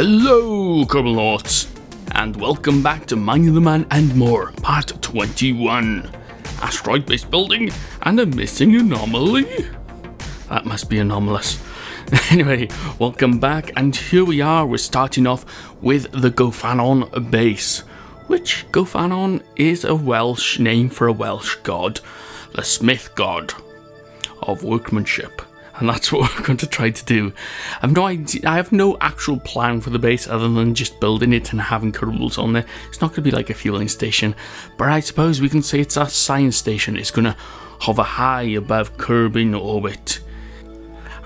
Hello, Kerbalnauts, and welcome back to Mind the Man and More, Part 21. Asteroid base building and a missing anomaly? That must be anomalous. Anyway, welcome back, and here we are. We're starting off with the Gofannon base, which Gofannon is a Welsh name for a Welsh god, the smith god of workmanship. And that's what we're going to try to do. I have no idea. I have no actual plan for the base other than just building it and having Kerbals on there. It's not going to be like a fueling station, but I suppose we can say it's a science station. It's going to hover high above Kerbal orbit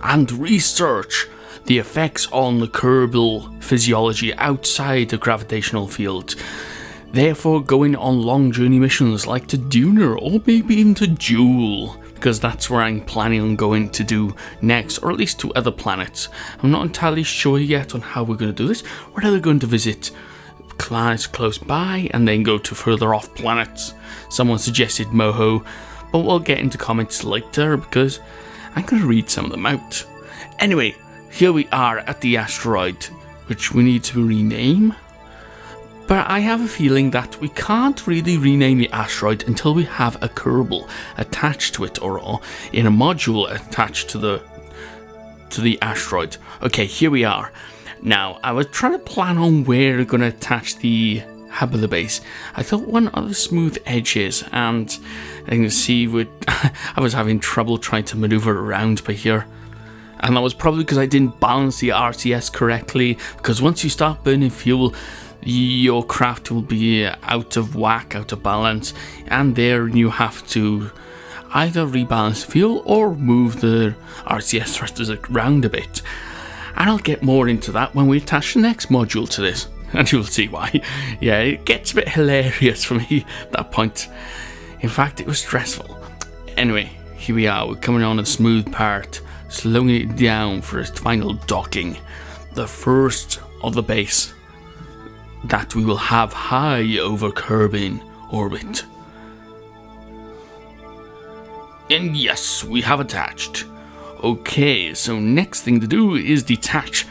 and research the effects on the Kerbal physiology outside the gravitational field. Therefore, going on long journey missions like to Duna or maybe even to Joule, because that's where I'm planning on going to do next, or at least to other planets. I'm not entirely sure yet on how we're going to do this. We're either going to visit planets close by and then go to further off planets. Someone suggested Moho, but we'll get into comments later because I'm going to read some of them out. Anyway, here we are at the asteroid, which we need to rename. But I have a feeling that we can't really rename the asteroid until we have a Kerbal attached to it, or in a module attached to the asteroid. Okay, here we are. Now, I was trying to plan on where we're going to attach the hub of the base. I thought one of the smooth edges, and I can see I was having trouble trying to maneuver around by here. And that was probably because I didn't balance the RCS correctly, because once you start burning fuel, your craft will be out of whack, out of balance, and there you have to either rebalance fuel or move the RCS thrusters around a bit. And I'll get more into that when we attach the next module to this, and you'll see why. Yeah, it gets a bit hilarious for me at that point. In fact, it was stressful. Anyway, here we are, we're coming on a smooth part, slowing it down for its final docking, the first of the base that we will have high over Kerbal orbit. And yes, we have attached. Okay, so next thing to do is detach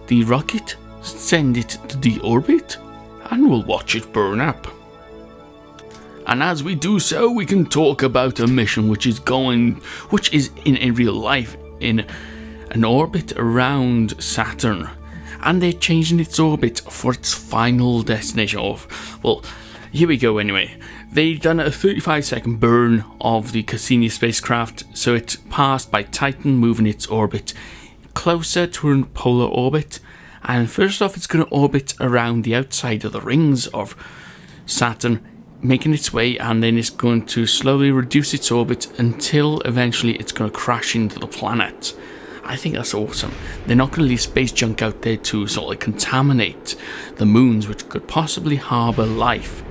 the rocket, send it to the orbit, and we'll watch it burn up. And as we do so, we can talk about a mission which is in real life in an orbit around Saturn. And they're changing its orbit for its final destination of, well, here we go anyway. They've done a 35-second burn of the Cassini spacecraft, so it passed by Titan, moving its orbit closer to a polar orbit. And first off, it's going to orbit around the outside of the rings of Saturn, making its way, and then it's going to slowly reduce its orbit until eventually it's going to crash into the planet. I think that's awesome. They're not going to leave space junk out there to sort of contaminate the moons, which could possibly harbour life.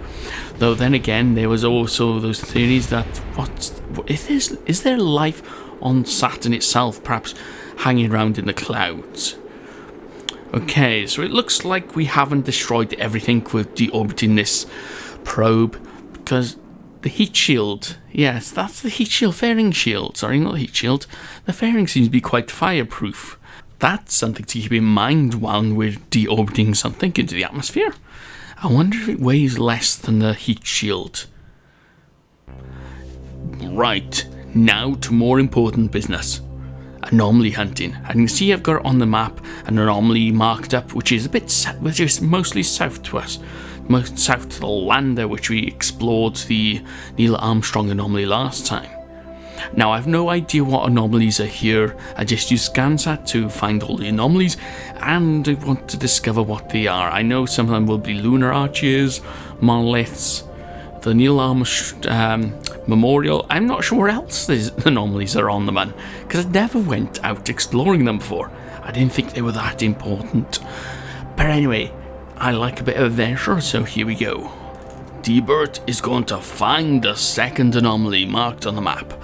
Though then again, there was also those theories that is there life on Saturn itself, perhaps hanging around in the clouds? Okay, so it looks like we haven't destroyed everything with deorbiting this probe, because the heat shield, yes, that's the heat shield, fairing shield, sorry, not the heat shield. The fairing seems to be quite fireproof. That's something to keep in mind while we're deorbiting something into the atmosphere. I wonder if it weighs less than the heat shield. Right, now to more important business. Anomaly hunting. And you can see I've got on the map an anomaly marked up, which is mostly south to us. Most south to the lander, which we explored the Neil Armstrong anomaly last time. Now, I have no idea what anomalies are here. I just use ScanSat to find all the anomalies, and I want to discover what they are. I know some of them will be lunar arches, monoliths, the Neil Armstrong memorial. I'm not sure where else there's anomalies are on the man, because I never went out exploring them before. I didn't think they were that important. But anyway, I like a bit of adventure, so here we go. Deburt is going to find the second anomaly marked on the map.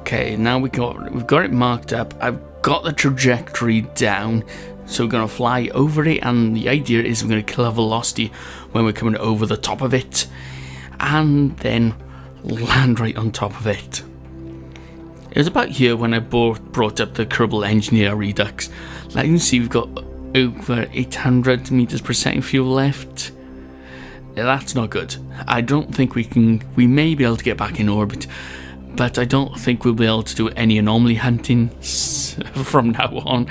Okay, now we've got it marked up. I've got the trajectory down, so we're going to fly over it, and the idea is we're going to kill a velocity when we're coming over the top of it, and then land right on top of it. It was about here when I brought up the Kerbal Engineer Redux. Like you can see, we've got over 800 meters per second fuel left. Yeah, that's not good. I don't think we may be able to get back in orbit, but I don't think we'll be able to do any anomaly hunting from now on.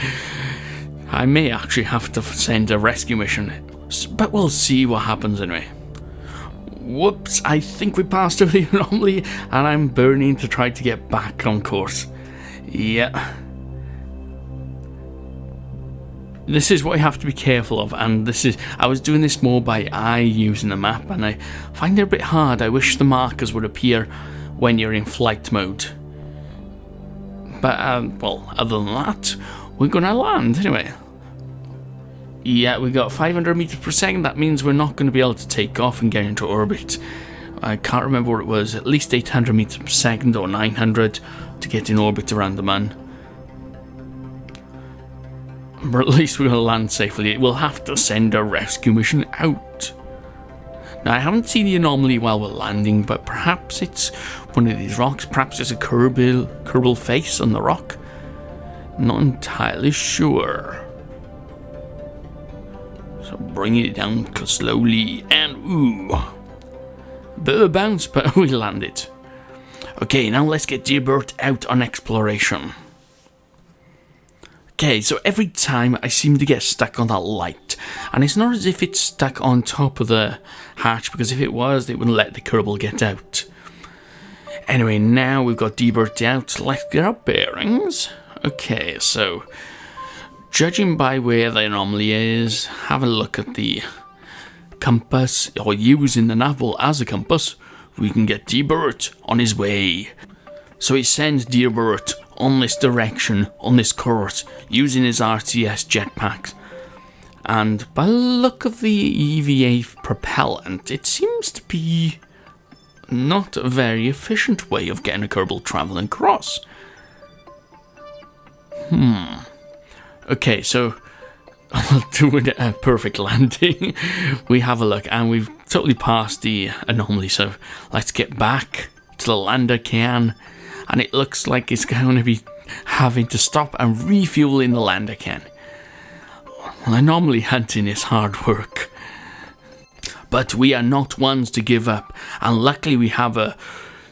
I may actually have to send a rescue mission, but we'll see what happens anyway. Whoops, I think we passed over the anomaly, and I'm burning to try to get back on course. Yeah. This is what you have to be careful of, and I was doing this more by eye using the map, and I find it a bit hard. I wish the markers would appear when you're in flight mode. But, well, other than that, we're gonna land anyway. Yeah, we got 500 meters per second. That means we're not going to be able to take off and get into orbit. I can't remember what it was, at least 800 meters per second or 900 to get in orbit around the man. But at least we're going to land safely. We'll have to send a rescue mission out. Now, I haven't seen the anomaly while we're landing, but perhaps it's one of these rocks. Perhaps it's a Kerbal face on the rock. Not entirely sure. So bring it down slowly, and ooh, bit of a bounce, but we landed. Okay, now let's get Deburt out on exploration. Okay, so every time I seem to get stuck on that light, and it's not as if it's stuck on top of the hatch, because if it was, they wouldn't let the Kerbal get out. Anyway, now we've got Deburt out, let's get our bearings. Okay, so judging by where the anomaly is, have a look at the compass, or using the nav ball as a compass, we can get Deburt on his way. So he sends Deburt on this direction, on this course, using his RTS jetpacks. And by the look of the EVA propellant, it seems to be not a very efficient way of getting a Kerbal travelling across. Okay, so doing a perfect landing. We have a look, and we've totally passed the anomaly, so let's get back to the lander can. And it looks like it's going to be having to stop and refuel in the lander can. Anomaly hunting is hard work. But we are not ones to give up, and luckily we have a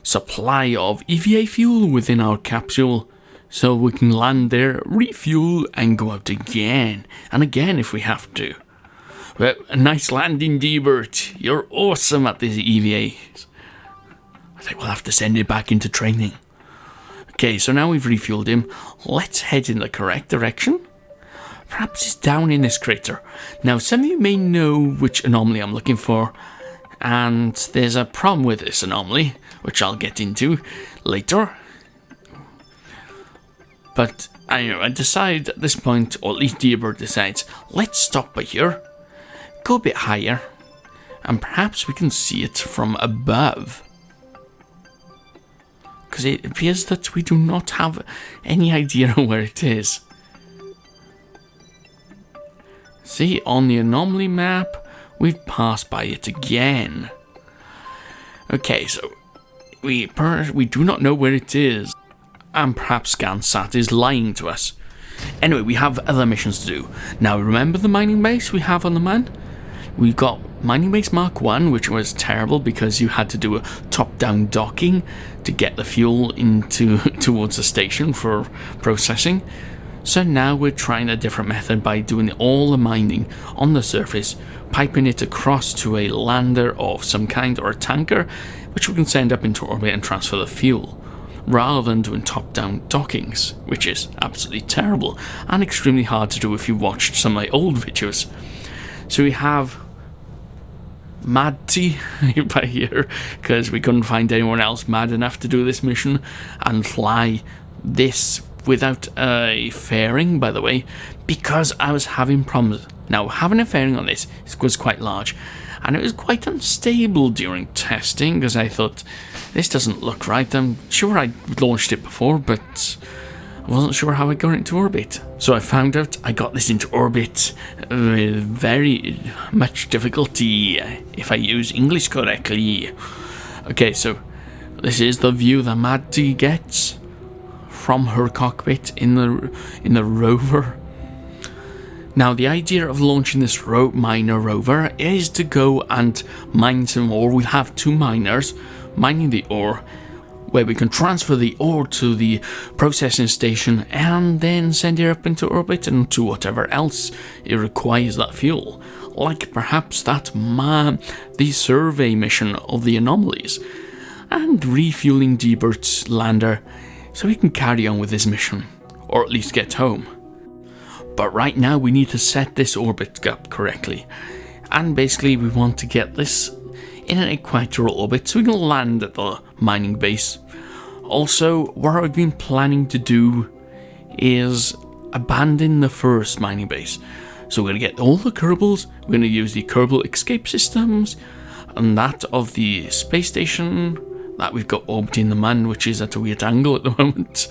supply of EVA fuel within our capsule, so we can land there, refuel, and go out again, and again if we have to. Well, a nice landing, Deburt. You're awesome at these EVAs. I think we'll have to send it back into training. Okay, so now we've refueled him. Let's head in the correct direction. Perhaps it's down in this crater. Now, some of you may know which anomaly I'm looking for, and there's a problem with this anomaly, which I'll get into later. But I decide at this point, or at least Deburt decides, let's stop by here, go a bit higher, and perhaps we can see it from above. Because it appears that we do not have any idea where it is. See, on the anomaly map, we've passed by it again. Okay, so we do not know where it is. And perhaps ScanSat is lying to us. Anyway, we have other missions to do. Now, remember the mining base we have on the man? We've got Mining Base Mark 1, which was terrible because you had to do a top-down docking to get the fuel towards the station for processing. So now we're trying a different method by doing all the mining on the surface, piping it across to a lander of some kind or a tanker, which we can send up into orbit and transfer the fuel, rather than doing top-down dockings, which is absolutely terrible and extremely hard to do if you watched some of my old videos. So we have Madty by here, because we couldn't find anyone else mad enough to do this mission and fly this without a fairing, by the way, because I was having problems. Now, having a fairing on this was quite large, and it was quite unstable during testing, because I thought, this doesn't look right. I'm sure I launched it before, but I wasn't sure how I got it into orbit. So I found out I got this into orbit with very much difficulty, if I use English correctly. Okay, so this is the view that Madty gets from her cockpit in the rover. Now, the idea of launching this miner rover is to go and mine some ore. We'll have 2 miners mining the ore, where we can transfer the ore to the processing station and then send it up into orbit and to whatever else it requires that fuel. Like perhaps the survey mission of the anomalies, and refueling Deburt's lander so he can carry on with his mission, or at least get home. But right now we need to set this orbit up correctly, and basically we want to get this in an equatorial orbit so we can land at the mining base. Also, what I've been planning to do is abandon the first mining base. So we're going to get all the Kerbals, we're going to use the Kerbal escape systems, and that of the space station that we've got orbiting the man, which is at a weird angle at the moment.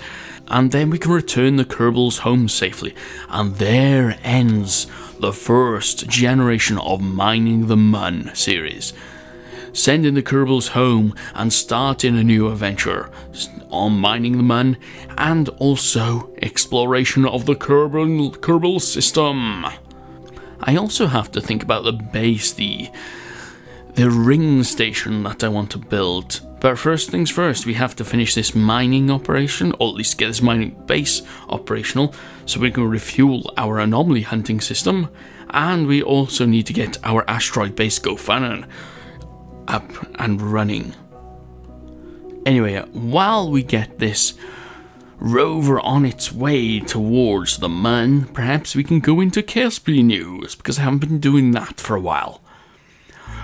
And then we can return the Kerbals home safely. And there ends the first generation of Mining the Mun series. Sending the Kerbals home and starting a new adventure on Mining the Mun, and also exploration of the Kerbal system. I also have to think about the base, the ring station that I want to build. But first things first, we have to finish this mining operation, or at least get this mining base operational, so we can refuel our anomaly hunting system, and we also need to get our asteroid base Gofannon up and running. Anyway, while we get this rover on its way towards the Mun, perhaps we can go into KSP news, because I haven't been doing that for a while.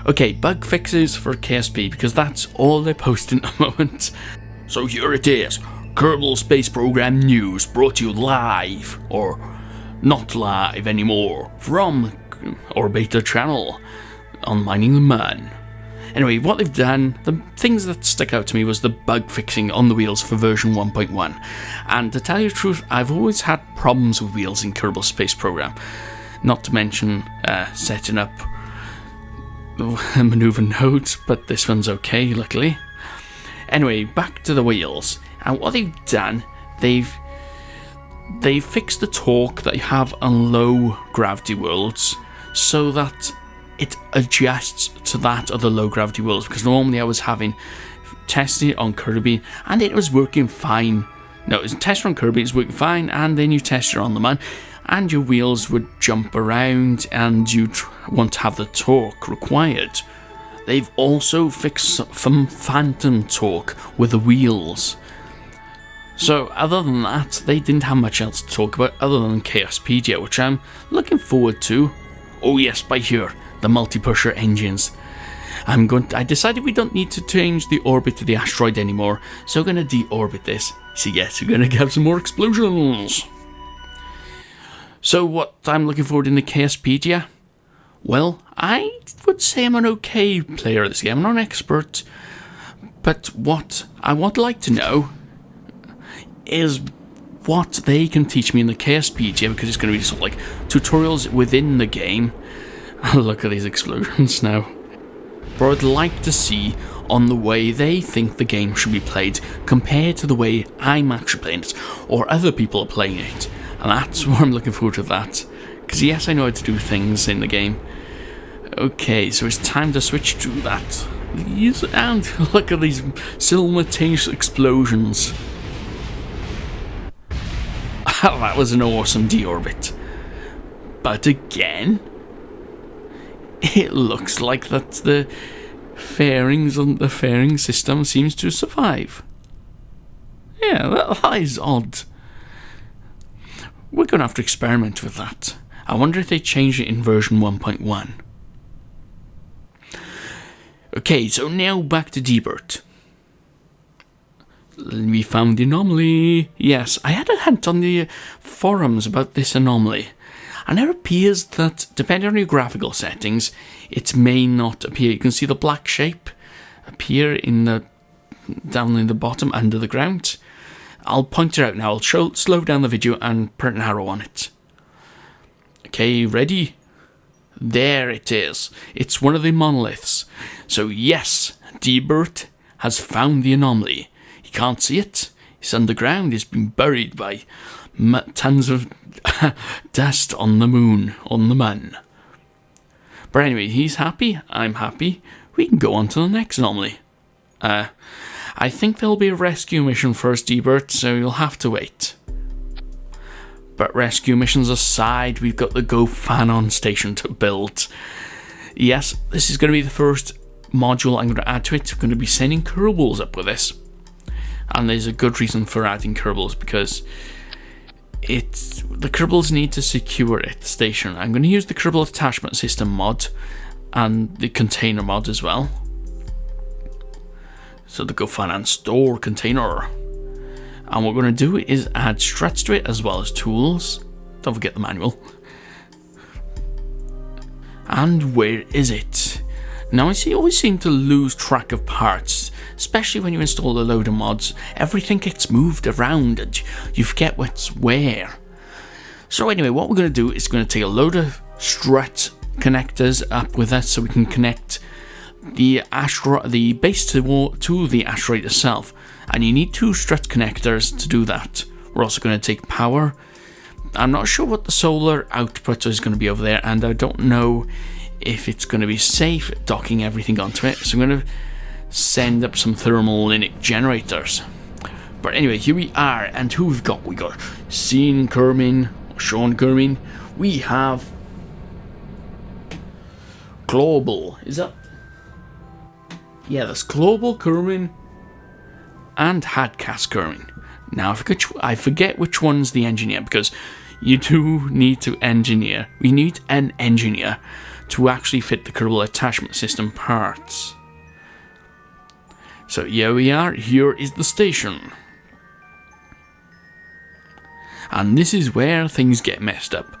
Okay, bug fixes for KSP, because that's all they're posting at the moment. So here it is, Kerbal Space Program News, brought to you live, or not live anymore, from our beta channel on Mining the Mun. Anyway, what they've done, the things that stuck out to me was the bug fixing on the wheels for version 1.1. And to tell you the truth, I've always had problems with wheels in Kerbal Space Program. Not to mention setting up maneuver nodes, but this one's okay, luckily. Anyway, back to the wheels. And what they've done, they've fixed the torque that you have on low gravity worlds so that it adjusts to that of the low gravity worlds, because normally I was testing it on Kirby and it was working fine. No, it was tested on Kirby, it's working fine, and then you test it on the Mun and your wheels would jump around and you'd want to have the torque required. They've also fixed some phantom torque with the wheels. So other than that, they didn't have much else to talk about other than Chaospedia, which I'm looking forward to. Oh yes, by here, the multi-pusher engines. I decided we don't need to change the orbit to the asteroid anymore, so we're going to deorbit this. So yes, we're going to have some more explosions. So what I'm looking forward in the Chaospedia? Well, I would say I'm an okay player of this game. I'm not an expert, but what I would like to know is what they can teach me in the Chaospedia, because it's going to be sort of like tutorials within the game. Look at these explosions now. But I'd like to see on the way they think the game should be played compared to the way I'm actually playing it, or other people are playing it. And that's what I'm looking forward to that. Because yes, I know how to do things in the game. Okay, so it's time to switch to that. And look at these simultaneous explosions. That was an awesome deorbit. But again, it looks like that the fairings on the fairing system seems to survive. Yeah, that is odd. We're going to have to experiment with that. I wonder if they changed it in version 1.1. Okay, so now back to Deburt. We found the anomaly. Yes, I had a hint on the forums about this anomaly. And it appears that, depending on your graphical settings, it may not appear. You can see the black shape appear down in the bottom under the ground. I'll point it out now. I'll slow down the video and put an arrow on it. Okay, ready? There it is. It's one of the monoliths. So yes, Deburt has found the anomaly. You can't see it. It's underground. It's been buried by tons of dust on the moon, on the man. But anyway, he's happy, I'm happy. We can go on to the next anomaly. I think there'll be a rescue mission first, Deburt, so you'll have to wait. But rescue missions aside, we've got the Gofannon station to build. Yes, this is going to be the first module I'm going to add to it. We're going to be sending Kerbals up with this. And there's a good reason for adding Kerbals, because the Kerbals need to secure it, the station. I'm going to use the Kerbal attachment system mod and the container mod as well. So the Gofannon store container. And what we're going to do is add struts to it as well as tools. Don't forget the manual. And where is it? Now I always seem to lose track of parts, especially when you install a load of mods. Everything gets moved around and you forget what's where. So anyway, what we're going to do is going to take a load of strut connectors up with us so we can connect the base to the asteroid itself. And you need 2 strut connectors to do that. We're also going to take power. I'm not sure what the solar output is going to be over there, and I don't know if it's going to be safe docking everything onto it. So I'm going to send up some thermal generators. But anyway, here we are, and who we've got? We got Sean Kermin. We have Global. Is that? Yeah, that's Global Kermin and Hadcast Kermin. Now I forget which one's the engineer, because you do need to engineer. We need an engineer to actually fit the Kerbal attachment system parts. So here we are. Here is the station. And this is where things get messed up.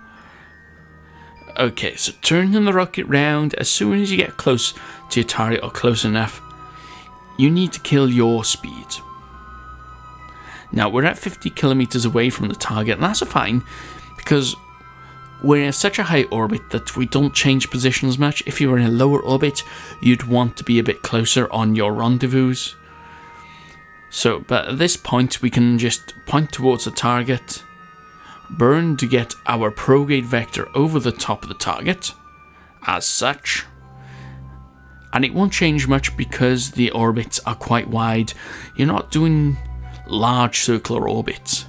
Okay, so turning the rocket round. As soon as you get close to your target, or close enough, you need to kill your speed. Now we're at 50 kilometers away from the target, and that's fine because we're in such a high orbit that we don't change positions much. If you were in a lower orbit, you'd want to be a bit closer on your rendezvous. So, but at this point, we can just point towards the target, burn to get our prograde vector over the top of the target, as such. And it won't change much because the orbits are quite wide. You're not doing large circular orbits.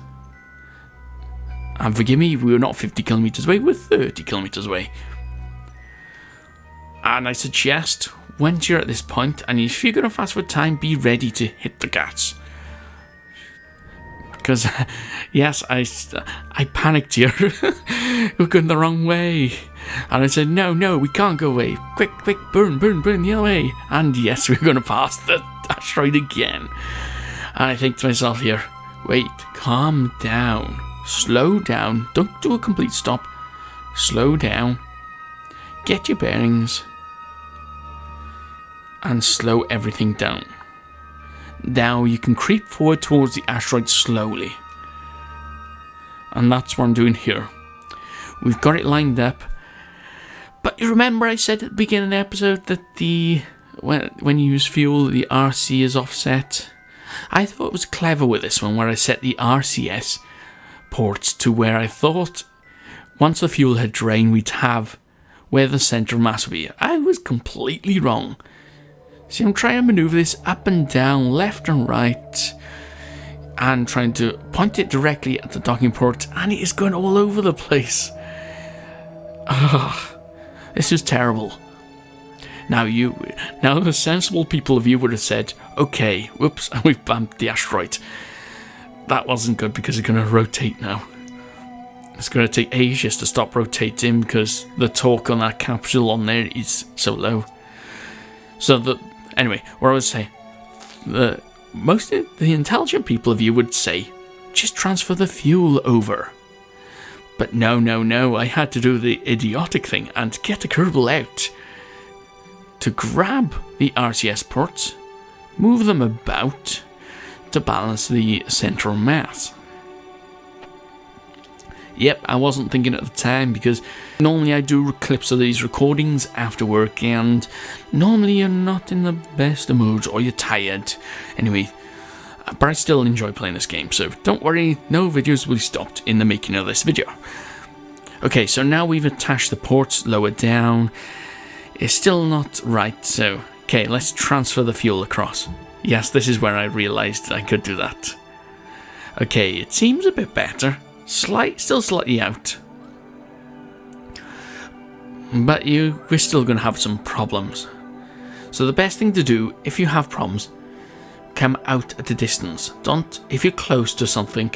And forgive me, we're not 50 kilometers away, we're 30 kilometers away. And I suggest, once you're at this point, and if you're going to fast forward time, be ready to hit the gas. Because, yes, I panicked here. We're going the wrong way. And I said, no, we can't go away. Quick, burn the other way. And yes, we're going to pass the asteroid again. And I think to myself here, wait, calm down. Slow down. Don't do a complete stop. Slow down. Get your bearings. And slow everything down. Now you can creep forward towards the asteroid slowly. And that's what I'm doing here. We've got it lined up. But you remember I said at the beginning of the episode that when you use fuel, the RC is offset? I thought it was clever with this one, where I set the RCS ports to where I thought once the fuel had drained, we'd have where the centre of mass would be. I was completely wrong. See, I'm trying to manoeuvre this up and down, left and right, and trying to point it directly at the docking port, and it is going all over the place. This is terrible. Now the sensible people of you would have said, okay, whoops, we've bumped the asteroid. That wasn't good because it's going to rotate now. It's going to take ages to stop rotating because the torque on that capsule on there is so low. Anyway, what I was saying, most of the intelligent people of you would say, just transfer the fuel over. But no, I had to do the idiotic thing and get the Kerbal out to grab the RCS ports, move them about to balance the central mass. Yep, I wasn't thinking at the time because normally I do clips of these recordings after work and normally you're not in the best of moods or you're tired. Anyway, but I still enjoy playing this game, so don't worry, no videos will be stopped in the making of this video. Okay, so now we've attached the ports lower down. It's still not right, so okay, let's transfer the fuel across. Yes, this is where I realised I could do that. Okay, it seems a bit better. Still slightly out. But we're still going to have some problems. So the best thing to do, if you have problems, come out at a distance. If you're close to something,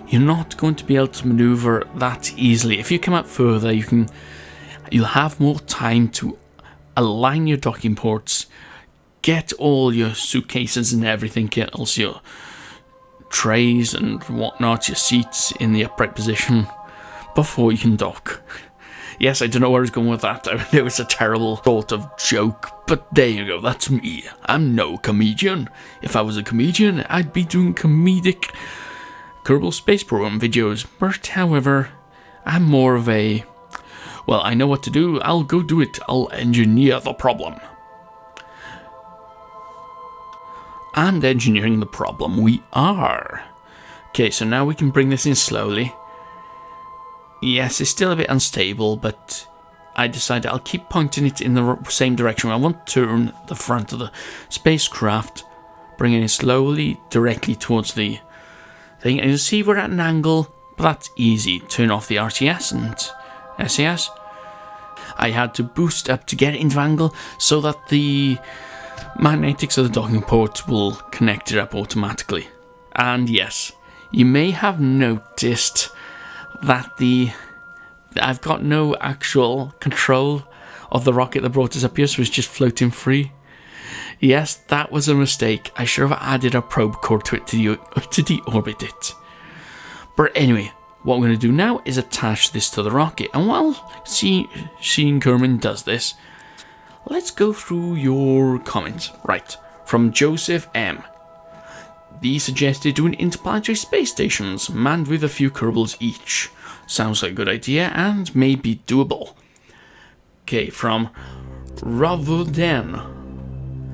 you're not going to be able to maneuver that easily. If you come out further, you'll have more time to align your docking ports, get all your suitcases and everything else, your trays and whatnot, your seats in the upright position before you can dock. Yes, I don't know where I was going with that. I mean, it was a terrible sort of joke, but there you go, that's me. I'm no comedian. If I was a comedian, I'd be doing comedic Kerbal Space Program videos, but however, I'm more of a, well, I know what to do, I'll go do it, I'll engineer the problem. And engineering the problem we are. Okay, so now we can bring this in slowly. Yes, it's still a bit unstable, but I decided I'll keep pointing it in the same direction. I want to turn the front of the spacecraft, bringing it slowly directly towards the thing. And you see we're at an angle, but that's easy. Turn off the RTS and SAS. I had to boost up to get it into angle so that the magnetics of the docking port will connect it up automatically. And yes, you may have noticed that I've got no actual control of the rocket that brought us up here, so it's just floating free. Yes, that was a mistake. I should have added a probe core to it to deorbit it. But anyway, what we're going to do now is attach this to the rocket. And while Sean Kerman does this, let's go through your comments. Right, from Joseph M. These suggested doing interplanetary space stations, manned with a few Kerbals each. Sounds like a good idea, and may be doable. Okay, from Ravoden.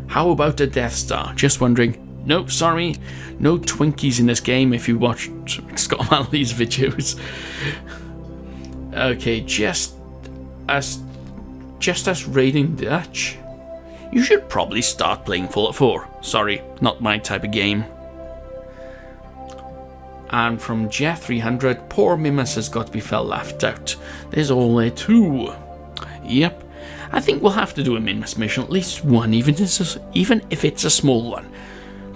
How about a Death Star? Just wondering. No, sorry, no Twinkies in this game if you watched Scott Manley's videos. Okay, just us raiding Dutch. You should probably start playing Fallout 4. Sorry, not my type of game. And from Jeff 300, poor Mimus has got to be left out. There's only 2. Yep, I think we'll have to do a Mimus mission, at least one, even if it's a small one.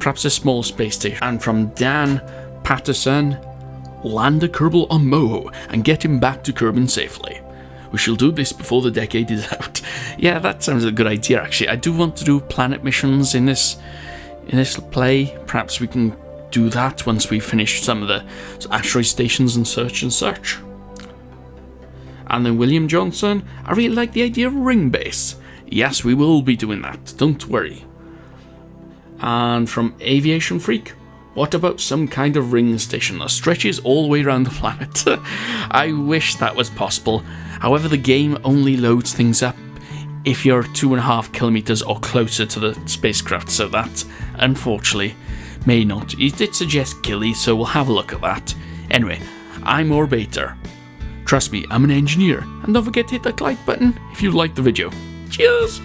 Perhaps a small space station. And from Dan Patterson, land a Kerbal on Moho and get him back to Kerbin safely. We shall do this before the decade is out. Yeah, that sounds a good idea actually. I do want to do planet missions in this play. Perhaps we can do that once we finish some of the asteroid stations and such. And then William Johnson, I really like the idea of ring base. Yes, we will be doing that, don't worry. And from Aviation Freak, what about some kind of ring station that stretches all the way around the planet? I wish that was possible. However, the game only loads things up if you're 2.5 kilometers or closer to the spacecraft, so that, unfortunately, may not. It did suggest Gilly, so we'll have a look at that. Anyway, I'm Orbator. Trust me, I'm an engineer. And don't forget to hit that like button if you liked the video. Cheers!